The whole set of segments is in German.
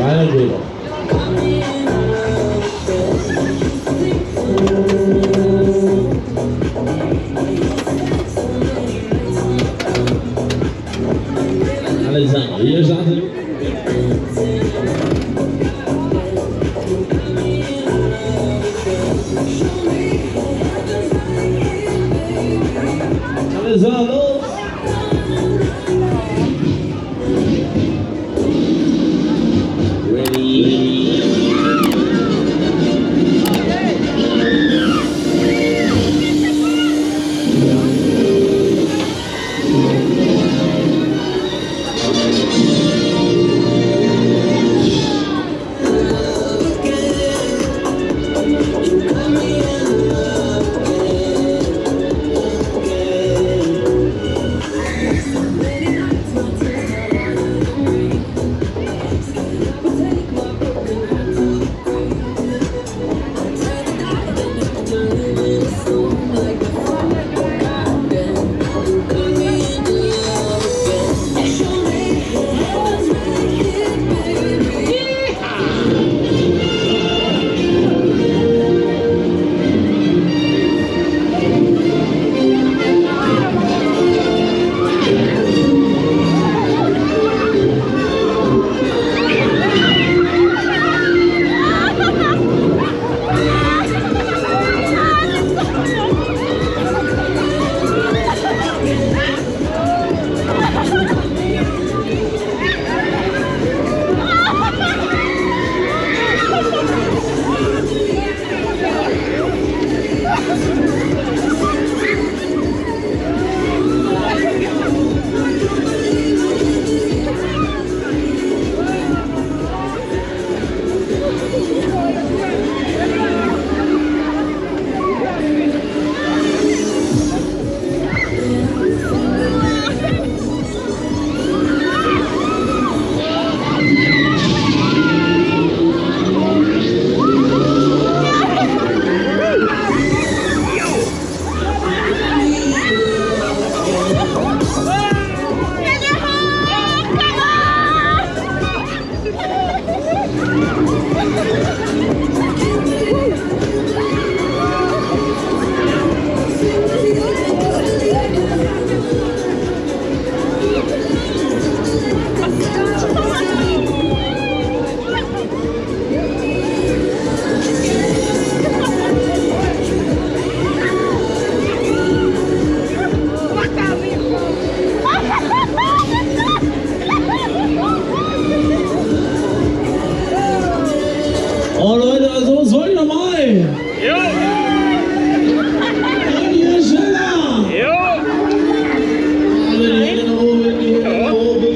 Keine Rede. Alles andere, hier startet. Alles klar, los! Oh Leute, also was wollt ihr mal? Jo! Und hier schneller! Jo! Alle die Hände nach oben, die Hände nach oben.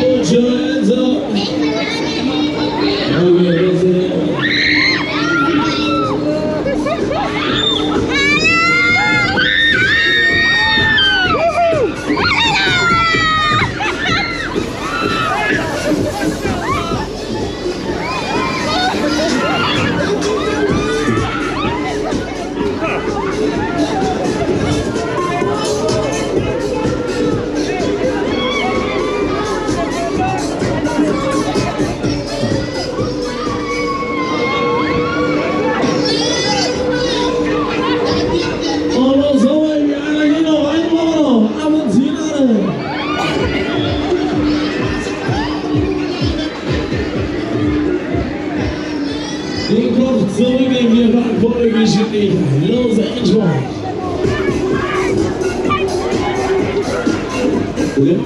Und schön so. Okay, das ist den Kopf zurücknehmen, wir waren vollgeschicklich. Los, Intro. Okay.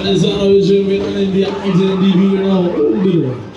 Alles andere schon wieder in die Eisen, die wir nach oben.